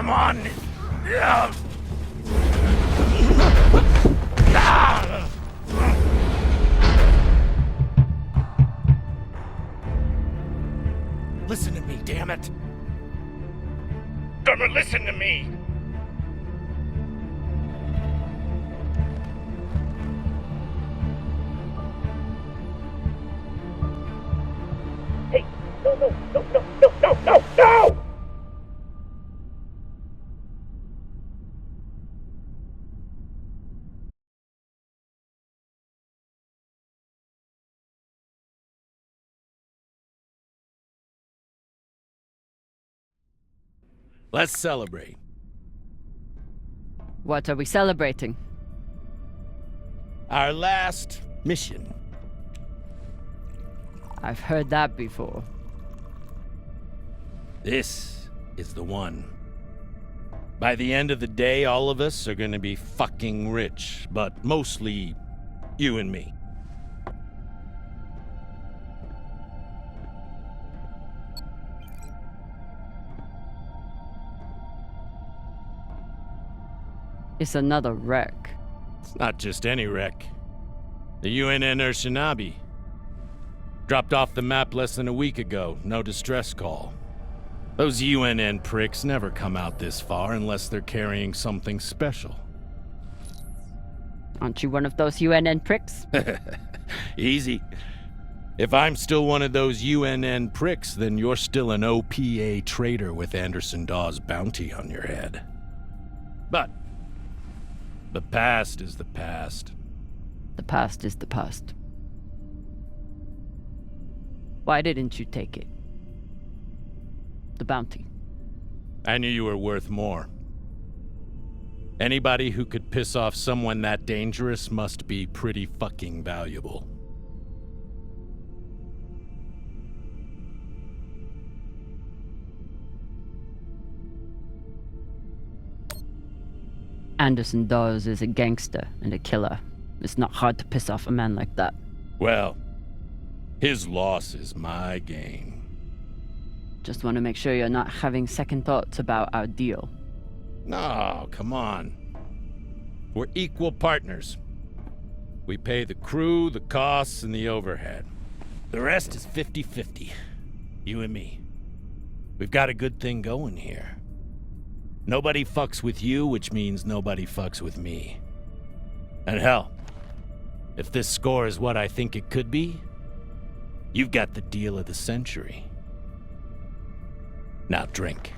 Come on! Listen to me, damn it! Damn it, listen to me! Hey, no! Let's celebrate. What are we celebrating? Our last mission. I've heard that before. This is the one. By the end of the day, all of us are gonna be fucking rich, but mostly you and me. It's another wreck. It's not just any wreck. The UNN Urshinabi. Dropped off the map less than a week ago. No distress call. Those UNN pricks never come out this far unless they're carrying something special. Aren't you one of those UNN pricks? Easy. If I'm still one of those UNN pricks, then you're still an OPA traitor with Anderson Dawes' bounty on your head. But the past is the past. The past is the past. Why didn't you take it? The bounty. I knew you were worth more. Anybody who could piss off someone that dangerous must be pretty fucking valuable. Anderson Dawes is a gangster and a killer. It's not hard to piss off a man like that. Well, his loss is my gain. Just want to make sure you're not having second thoughts about our deal. No, come on. We're equal partners. We pay the crew, the costs, and the overhead. The rest is 50-50. You and me. We've got a good thing going here. Nobody fucks with you, which means nobody fucks with me. And hell, if this score is what I think it could be, you've got the deal of the century. Now drink.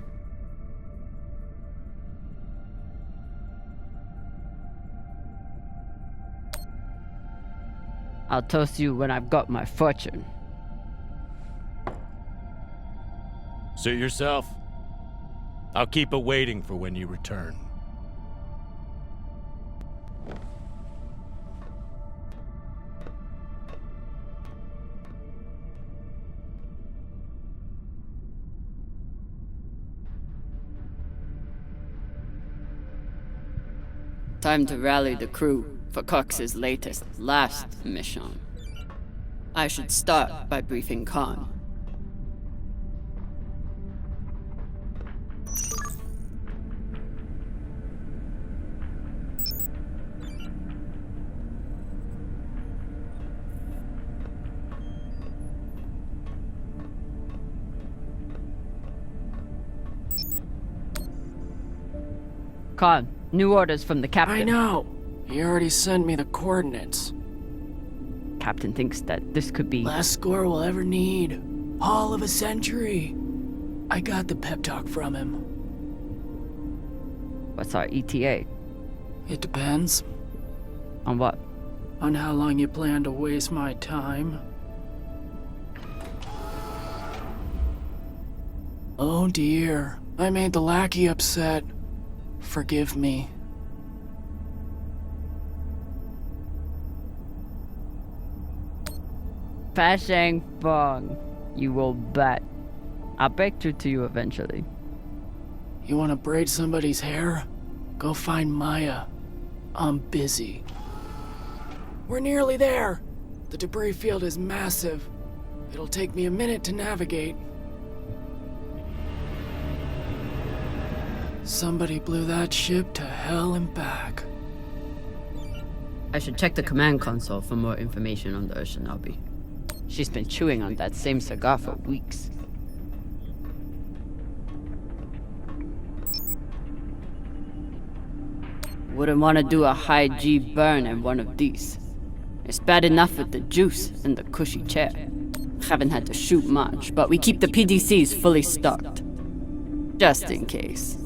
I'll toast you when I've got my fortune. Suit yourself. I'll keep it waiting for when you return. Time to rally the crew for Cox's last mission. I should start by briefing Khan. Khan, new orders from the captain. I know. He already sent me the coordinates. Captain thinks that this could be... Last score we'll ever need. Haul of a century. I got the pep talk from him. What's our ETA? It depends. On what? On how long you plan to waste my time. Oh dear. I made the lackey upset. Forgive me. Fashang Fong, you will bet. I'll break through to you eventually. You want to braid somebody's hair? Go find Maya. I'm busy. We're nearly there. The debris field is massive. It'll take me a minute to navigate. Somebody blew that ship to hell and back. I should check the command console for more information on the Urshanabi. She's been chewing on that same cigar for weeks. Wouldn't want to do a high G burn in one of these. It's bad enough with the juice and the cushy chair. Haven't had to shoot much, but we keep the PDCs fully stocked. Just in case.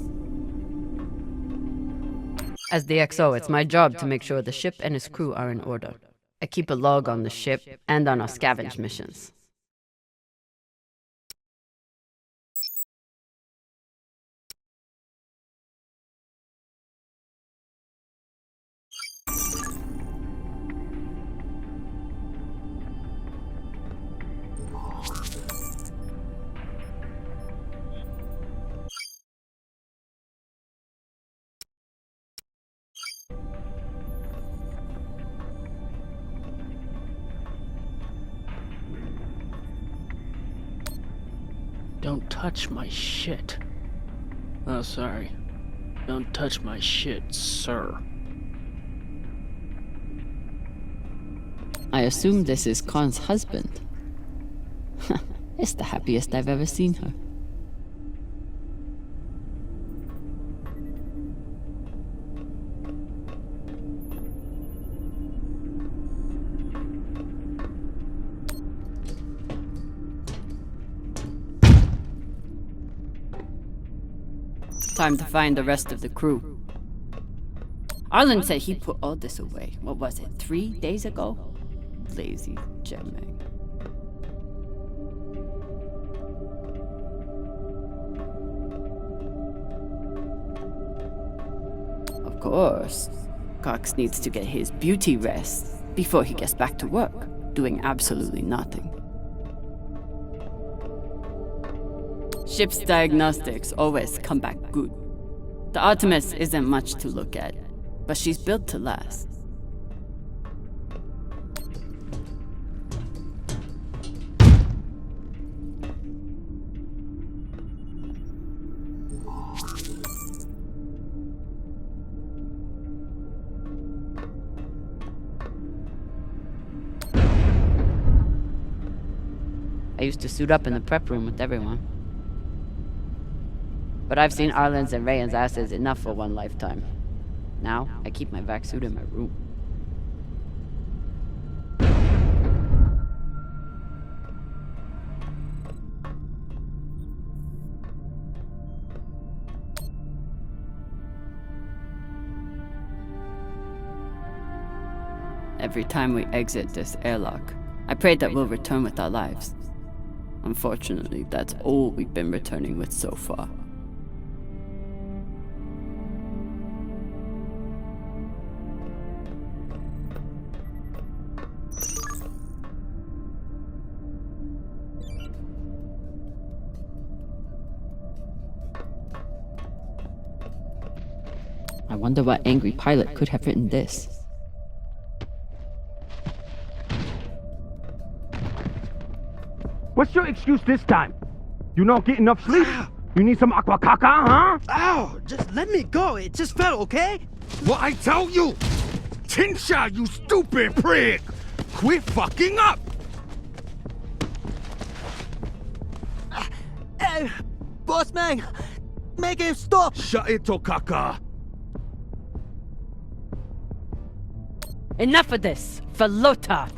As the XO, it's my job to make sure the ship and its crew are in order. I keep a log on the ship and on our scavenge missions. Don't touch my shit. Oh, sorry. Don't touch my shit, sir. I assume this is Khan's husband. It's the happiest I've ever seen her. Time to find the rest of the crew. Arlen said he put all this away. What was it, 3 days ago? Lazy Jemmy. Of course, Cox needs to get his beauty rest before he gets back to work, doing absolutely nothing. Ship's diagnostics always come back good. The Artemis isn't much to look at, but she's built to last. I used to suit up in the prep room with everyone. But I've seen Arlen's and Rayan's asses enough for one lifetime. Now, I keep my vac suit in my room. Every time we exit this airlock, I pray that we'll return with our lives. Unfortunately, that's all we've been returning with so far. I wonder what angry pilot could have written this. What's your excuse this time? You not get enough sleep? You need some aqua caca, huh? Ow! Just let me go. It just fell, okay? What I tell you? Tinsha, you stupid prig! Quit fucking up! Hey, boss man, make him stop. Shut it, Tokaka. Enough of this, for Lota!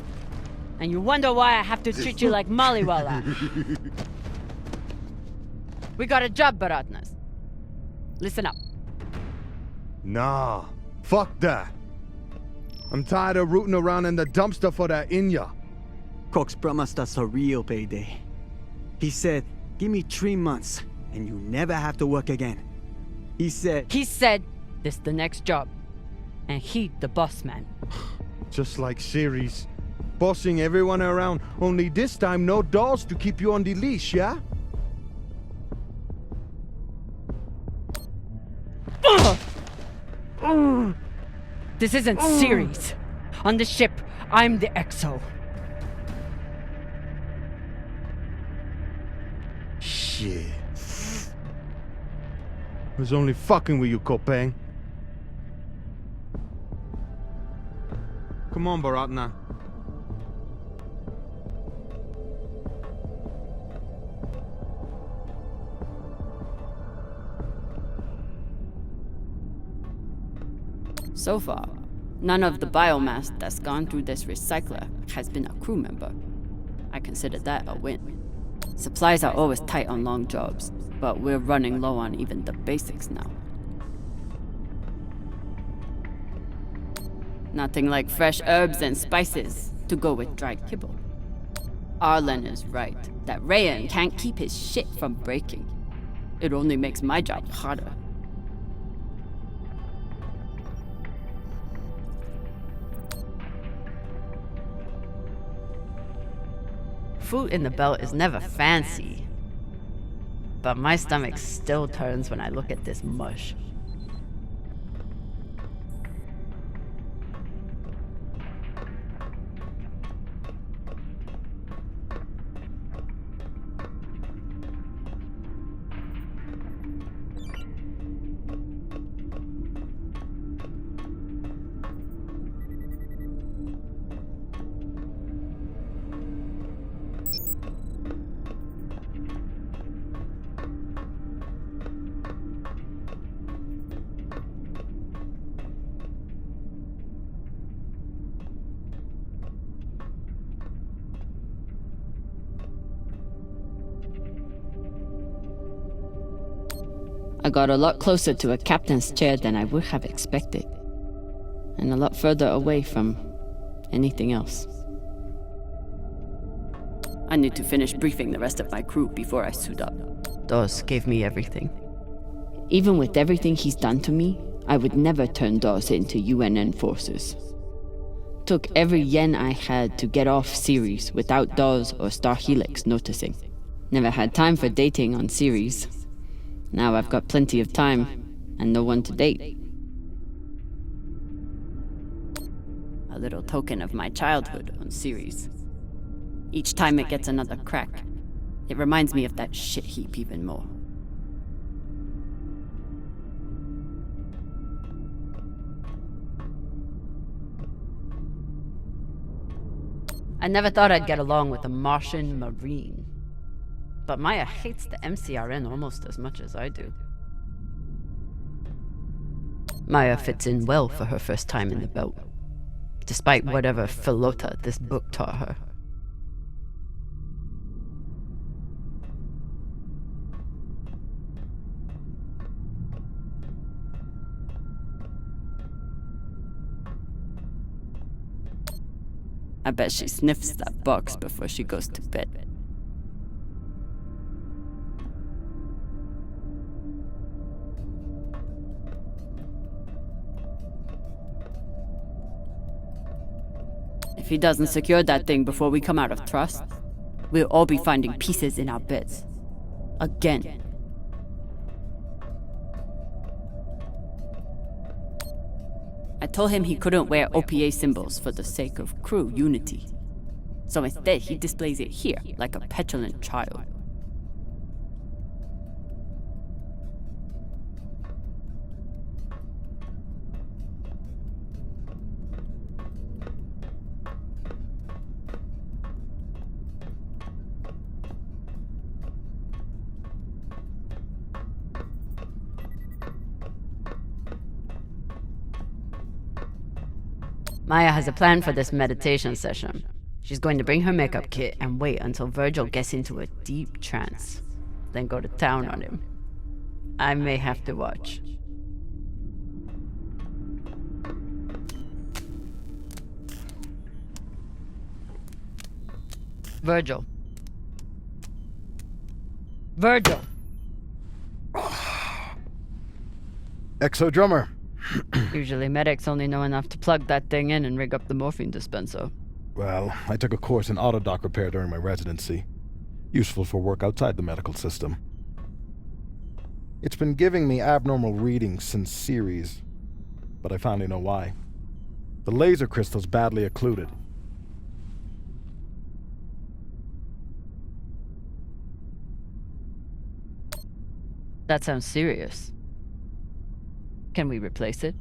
And you wonder why I have to treat you like Maliwala. We got a job, Baratnas. Listen up. Nah, fuck that. I'm tired of rooting around in the dumpster for that Inya. Cox promised us a real payday. He said, give me 3 months, and you never have to work again. He said, this the next job. And he the boss man. Just like series. Bossing everyone around, only this time no dolls to keep you on the leash, yeah? This isn't series. On the ship, I'm the XO. Shit. I was only fucking with you, Kopeng. Come on, Baratna. So far, none of the biomass that's gone through this recycler has been a crew member. I consider that a win. Supplies are always tight on long jobs, but we're running low on even the basics now. Nothing like fresh herbs and spices to go with dried kibble. Arlen is right, that Rayan can't keep his shit from breaking. It only makes my job harder. Food in the belt is never fancy, but my stomach still turns when I look at this mush. I got a lot closer to a captain's chair than I would have expected, and a lot further away from anything else. I need to finish briefing the rest of my crew before I suit up. Dawes gave me everything. Even with everything he's done to me, I would never turn Dawes into UNN forces. Took every yen I had to get off Ceres without Dawes or Star Helix noticing. Never had time for dating on Ceres. Now I've got plenty of time, and no one to date. A little token of my childhood on Ceres. Each time it gets another crack, it reminds me of that shit heap even more. I never thought I'd get along with a Martian Marine. But Maya hates the MCRN almost as much as I do. Maya fits in well for her first time in the belt, despite whatever philota this book taught her. I bet she sniffs that box before she goes to bed. If he doesn't secure that thing before we come out of trust, we'll all be finding pieces in our beds. Again. I told him he couldn't wear OPA symbols for the sake of crew unity. So instead, he displays it here, like a petulant child. Maya has a plan for this meditation session. She's going to bring her makeup kit and wait until Virgil gets into a deep trance, then go to town on him. I may have to watch. Virgil. Virgil! Exo drummer. Usually medics only know enough to plug that thing in and rig up the morphine dispenser. Well, I took a course in autodoc repair during my residency. Useful for work outside the medical system. It's been giving me abnormal readings since Ceres, but I finally know why. The laser crystal's badly occluded. That sounds serious. Can we replace it?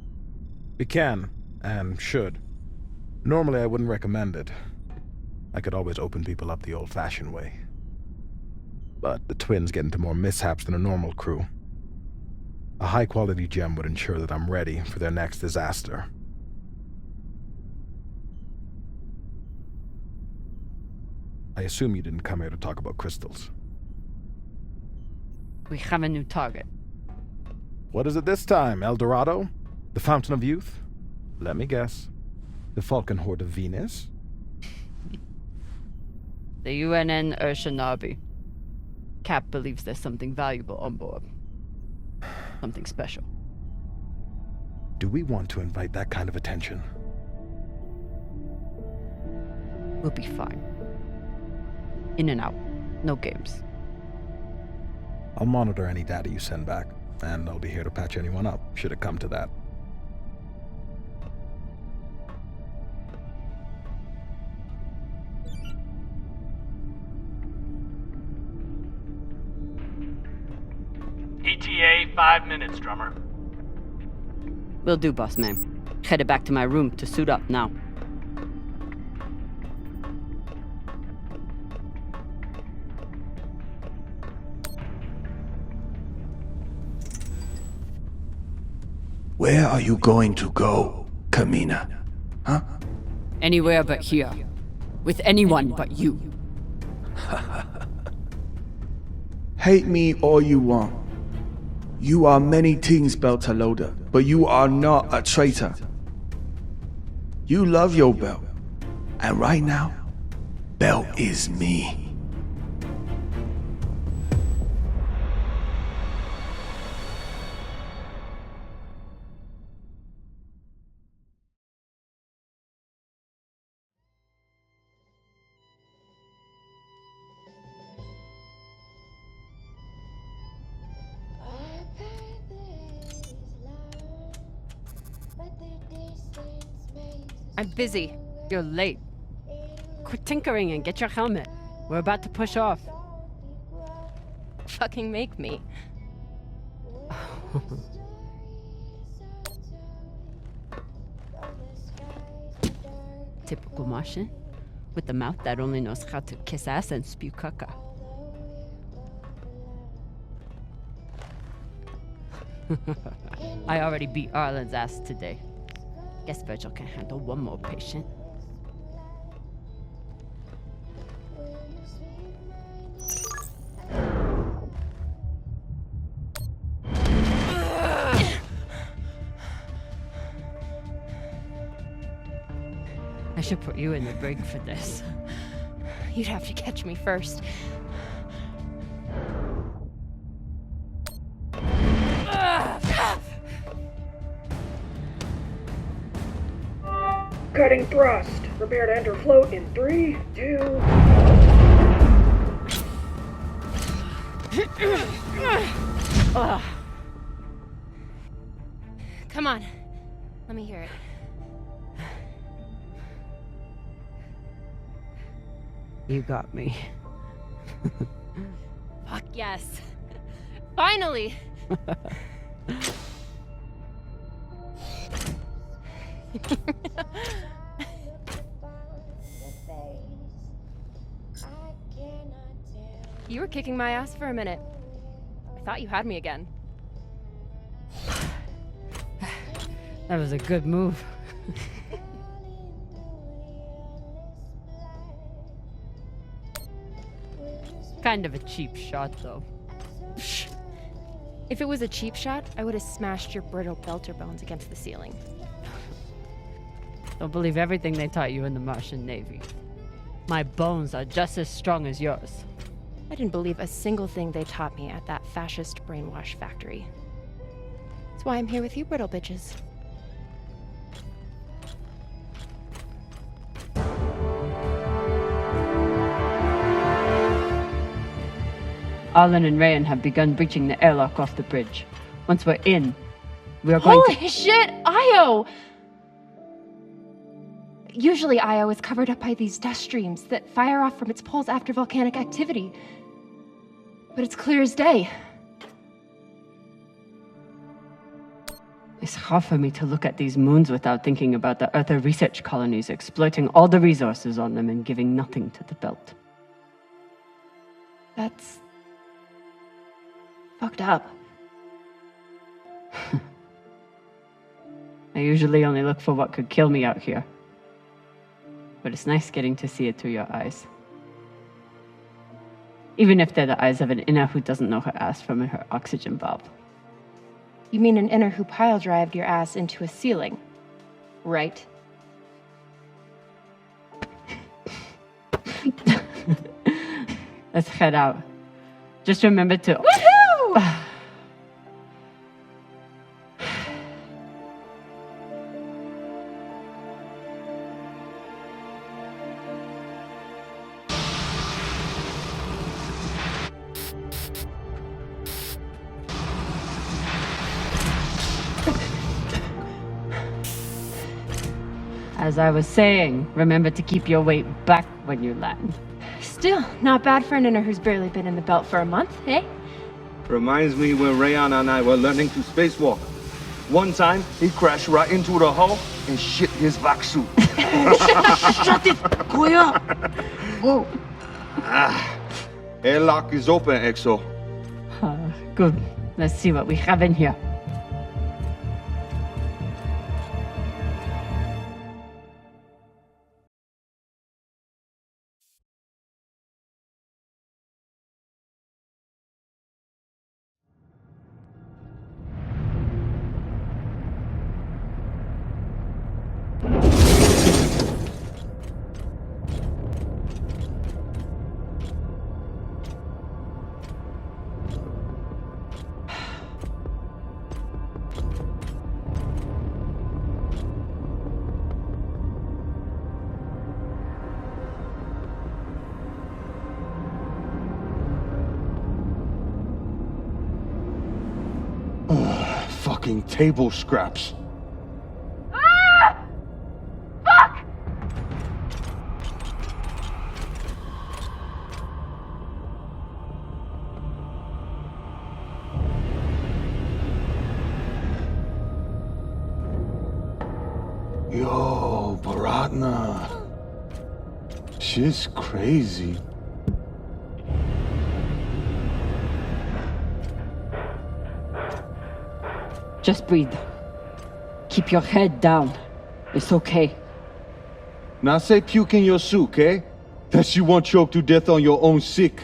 We can, and should. Normally I wouldn't recommend it. I could always open people up the old-fashioned way. But the twins get into more mishaps than a normal crew. A high-quality gem would ensure that I'm ready for their next disaster. I assume you didn't come here to talk about crystals. We have a new target. What is it this time, El Dorado? The Fountain of Youth? Let me guess. The Falcon Horde of Venus? The UNN Urshanabi. Cap believes there's something valuable on board. Something special. Do we want to invite that kind of attention? We'll be fine. In and out. No games. I'll monitor any data you send back, and I'll be here to patch anyone up, should it come to that. ETA 5 minutes, drummer. Will do, boss man. Headed back to my room to suit up now. Where are you going to go, Kamina? Huh? Anywhere but here. With anyone but you. Hate me all you want. You are many things, Beltaloda, but you are not a traitor. You love your Belt. And right now, Belt is me. I'm busy. You're late. Quit tinkering and get your helmet. We're about to push off. Fucking make me. Typical Martian. With the mouth that only knows how to kiss ass and spew caca. I already beat Arlen's ass today. Guess Virgil can handle one more patient. I should put you in the brig for this. You'd have to catch me first. Cutting thrust. Prepare to enter float in 3, 2... Come on. Let me hear it. You got me. Fuck yes. Finally! You were kicking my ass for a minute. I thought you had me again. That was a good move. Kind of a cheap shot, though. If it was a cheap shot, I would have smashed your brittle belter bones against the ceiling. Don't believe everything they taught you in the Martian Navy. My bones are just as strong as yours. I didn't believe a single thing they taught me at that fascist brainwash factory. That's why I'm here with you, brittle bitches. Arlen and Rayan have begun breaching the airlock off the bridge. Once we're in, we are going Holy shit, Io! Usually Io is covered up by these dust streams that fire off from its poles after volcanic activity. But it's clear as day. It's hard for me to look at these moons without thinking about the Earther research colonies exploiting all the resources on them and giving nothing to the belt. That's fucked up. I usually only look for what could kill me out here. But it's nice getting to see it through your eyes. Even if they're the eyes of an inner who doesn't know her ass from her oxygen valve. You mean an inner who pile-drived your ass into a ceiling, right? Let's head out. Just remember to... Woohoo! As I was saying, remember to keep your weight back when you land. Still, not bad for an inner who's barely been in the belt for a month, eh? Reminds me when Rayanna and I were learning to spacewalk. One time, he crashed right into the hull and shit his vac suit. Shut it! Koya! Whoa. Airlock is open, Exo. Good. Let's see what we have in here. Fucking table scraps. Yo, Baratna. She's crazy. Just breathe. Keep your head down. It's okay. Now say puke in your soup, eh? That you won't choke to death on your own sick.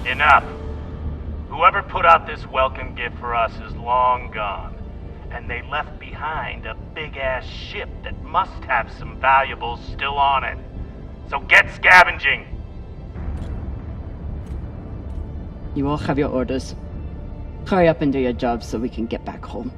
Enough. Whoever put out this welcome gift for us is long gone. And they left behind a big-ass ship that must have some valuables still on it. So get scavenging! You all have your orders. Hurry up and do your jobs so we can get back home.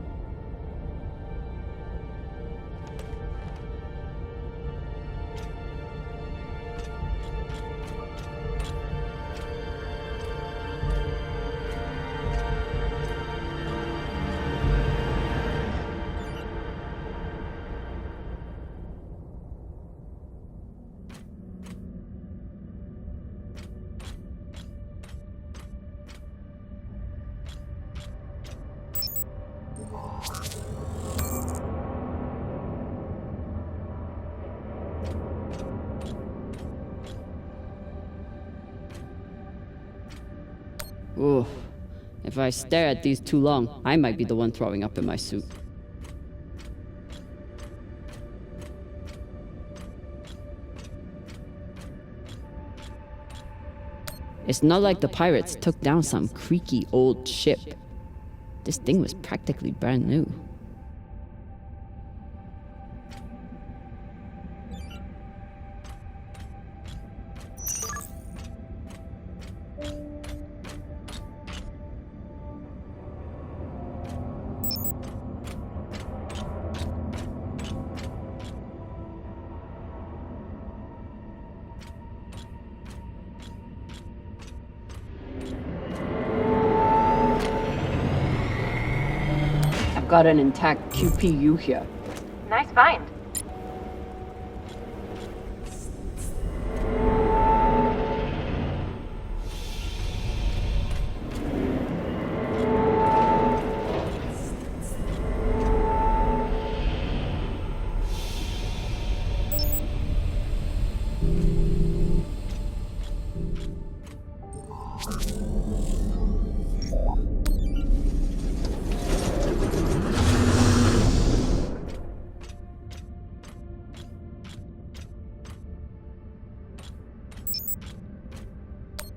Oof. If I stare at these too long, I might be the one throwing up in my suit. It's not like the pirates took down some creaky old ship. This thing was practically brand new. got an intact QPU here. Nice find.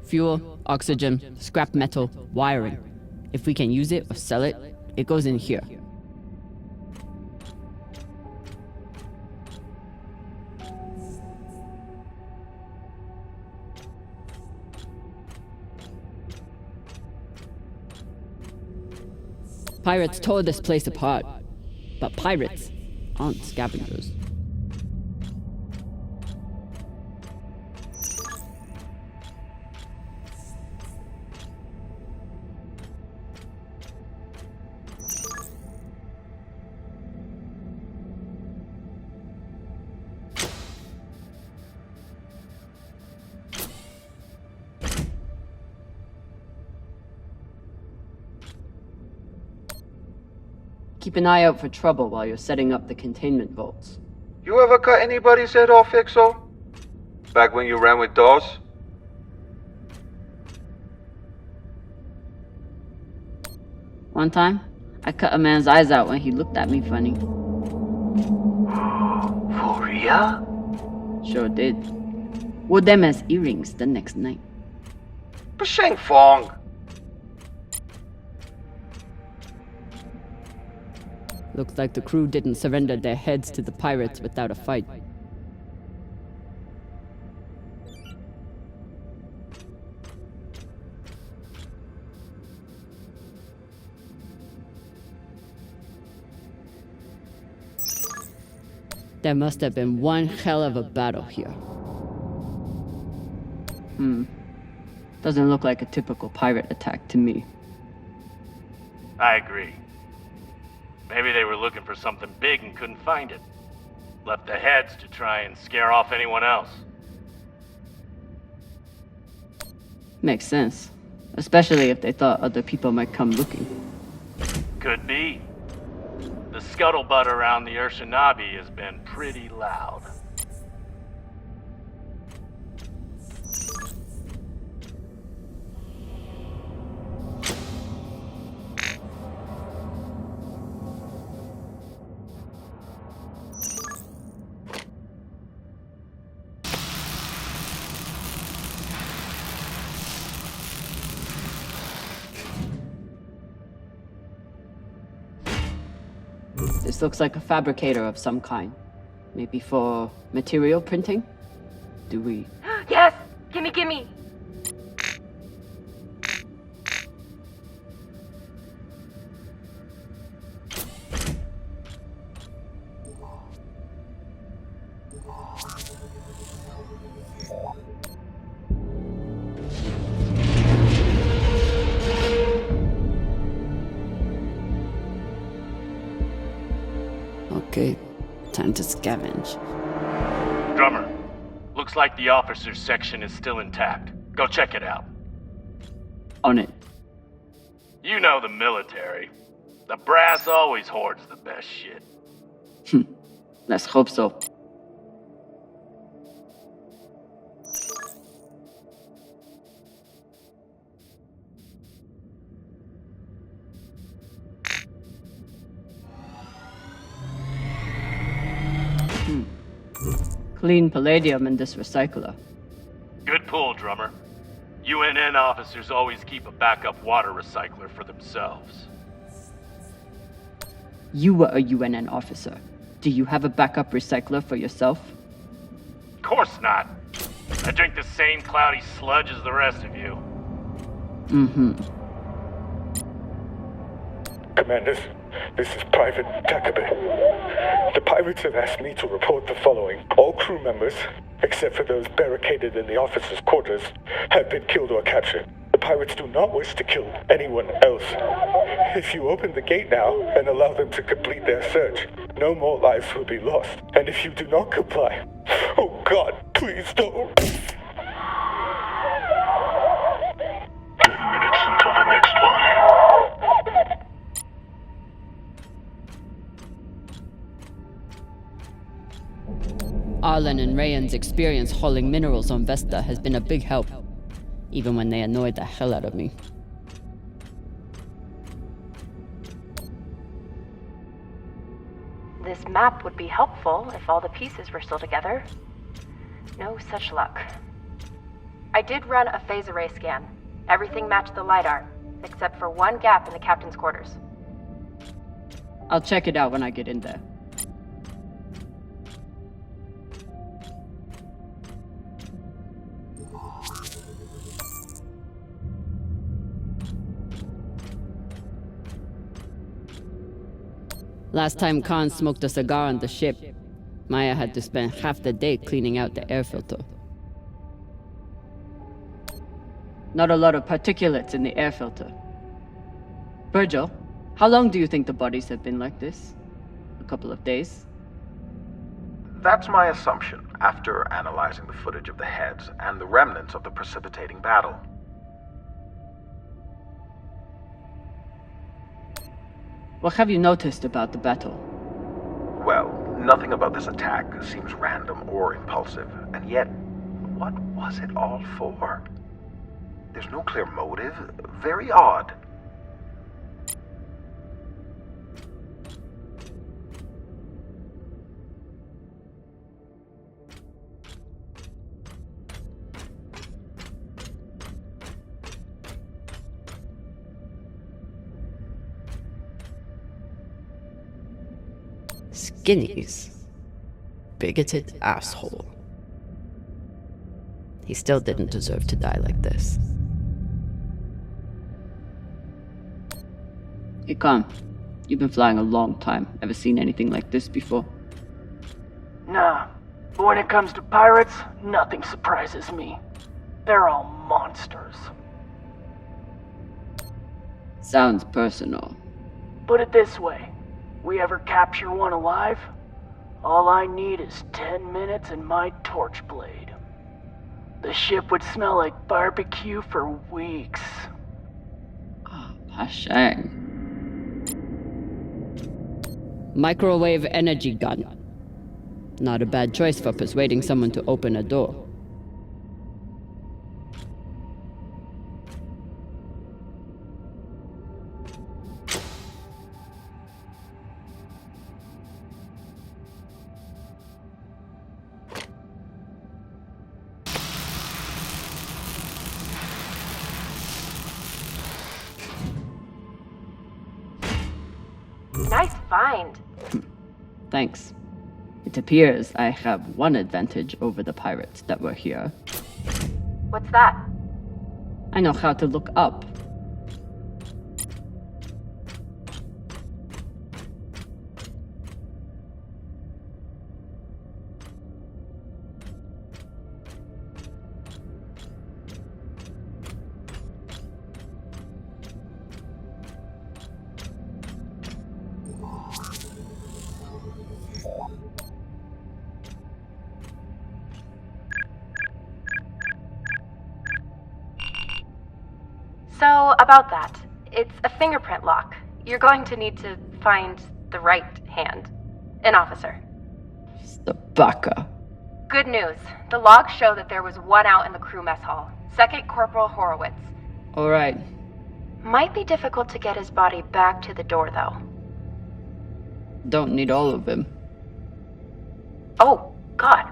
Fuel, oxygen, scrap metal, wiring. If we can use it or sell it, it goes in here. Pirates tore this place apart, but pirates aren't scavengers. Keep an eye out for trouble while you're setting up the containment vaults. You ever cut anybody's head off, Fixo? Back when you ran with Dawes? One time, I cut a man's eyes out when he looked at me funny. For real? Sure did. Wore them as earrings the next night. Basheng Fong. Looks like the crew didn't surrender their heads to the pirates without a fight. There must have been one hell of a battle here. Doesn't look like a typical pirate attack to me. I agree. Maybe they were looking for something big and couldn't find it. Left the heads to try and scare off anyone else. Makes sense. Especially if they thought other people might come looking. Could be. The scuttlebutt around the Urshanabi has been pretty loud. This looks like a fabricator of some kind. Maybe for material printing? Do we... Yes! Gimme, gimme! Okay, time to scavenge. Drummer, looks like the officers' section is still intact. Go check it out. On it. You know the military. The brass always hoards the best shit. Let's hope so. Clean palladium in this recycler. Good pull, Drummer. UNN officers always keep a backup water recycler for themselves. You were a UNN officer. Do you have a backup recycler for yourself? Of course not. I drink the same cloudy sludge as the rest of you. Commanders, this is Private Takabe. The pirates have asked me to report the following. All crew members, except for those barricaded in the officers' quarters, have been killed or captured. The pirates do not wish to kill anyone else. If you open the gate now and allow them to complete their search, no more lives will be lost. And if you do not comply, oh God, please don't. 10 minutes until the next one. Arlen and Rayan's experience hauling minerals on Vesta has been a big help, even when they annoyed the hell out of me. This map would be helpful if all the pieces were still together. No such luck. I did run a phase array scan. Everything matched the LiDAR, except for one gap in the captain's quarters. I'll check it out when I get in there. Last time Khan smoked a cigar on the ship, Maya had to spend half the day cleaning out the air filter. Not a lot of particulates in the air filter. Virgil, how long do you think the bodies have been like this? A couple of days? That's my assumption, after analyzing the footage of the heads and the remnants of the precipitating battle. What have you noticed about the battle? Well, nothing about this attack seems random or impulsive, and yet, what was it all for? There's no clear motive. Very odd. Skinnies. Bigoted asshole. He still didn't deserve to die like this. Hey, Khan. You've been flying a long time. Ever seen anything like this before? Nah, but when it comes to pirates, nothing surprises me. They're all monsters. Sounds personal. Put it this way. We ever capture one alive? All I need is 10 minutes and my torch blade. The ship would smell like barbecue for weeks. Ah, Pashang. Microwave energy gun. Not a bad choice for persuading someone to open a door. Nice find. Thanks. It appears I have one advantage over the pirates that were here. What's that? I know how to look up. So, about that. It's a fingerprint lock. You're going to need to find the right hand. An officer. Baka. Good news. The logs show that there was one out in the crew mess hall. Second Corporal Horowitz. Alright. Might be difficult to get his body back to the door, though. Don't need all of him. Oh, God.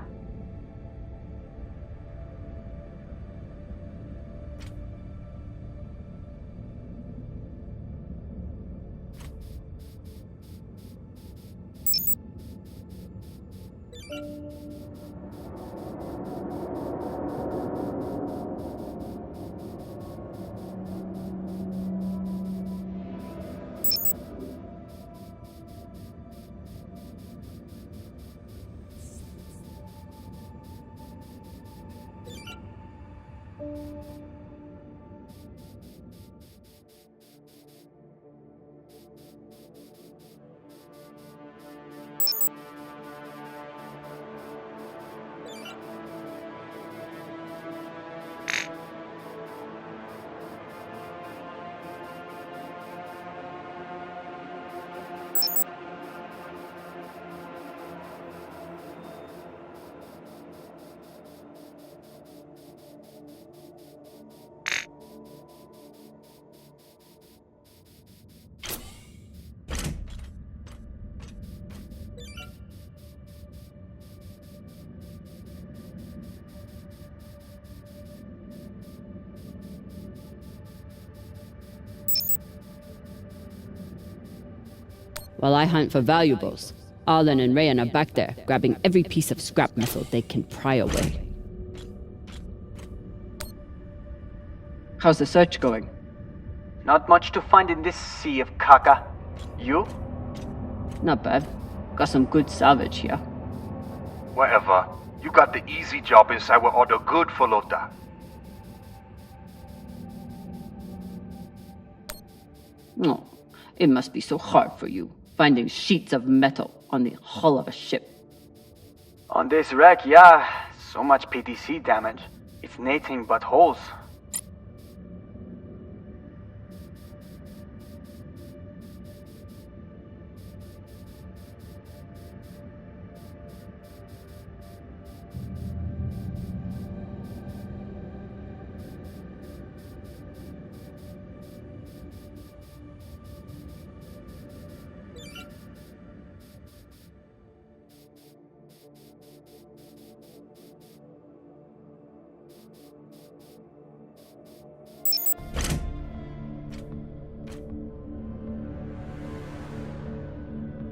while I hunt for valuables. Arlen and Rayan are back there, grabbing every piece of scrap metal they can pry away. How's the search going? Not much to find in this sea of caca. You? Not bad. Got some good salvage here. Whatever. You got the easy job inside with all the good Folota. Oh, it must be so hard for you, finding sheets of metal on the hull of a ship. On this wreck, yeah. So much PTC damage. It's nothing but holes.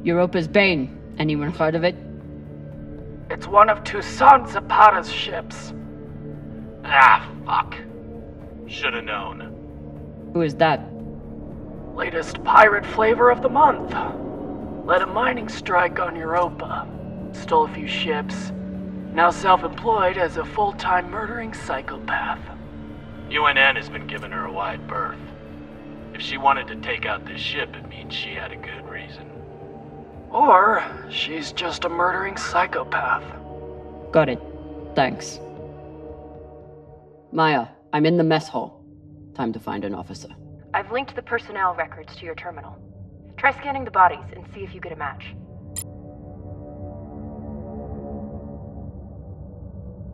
Europa's Bane. Anyone heard of it? It's one of Toussaint Zapata's ships. Ah, fuck. Shoulda known. Who is that? Latest pirate flavor of the month. Led a mining strike on Europa. Stole a few ships. Now self-employed as a full-time murdering psychopath. UNN has been giving her a wide berth. If she wanted to take out this ship, it means she had a good reason. Or she's just a murdering psychopath. Got it. Thanks. Maya, I'm in the mess hall. Time to find an officer. I've linked the personnel records to your terminal. Try scanning the bodies and see if you get a match.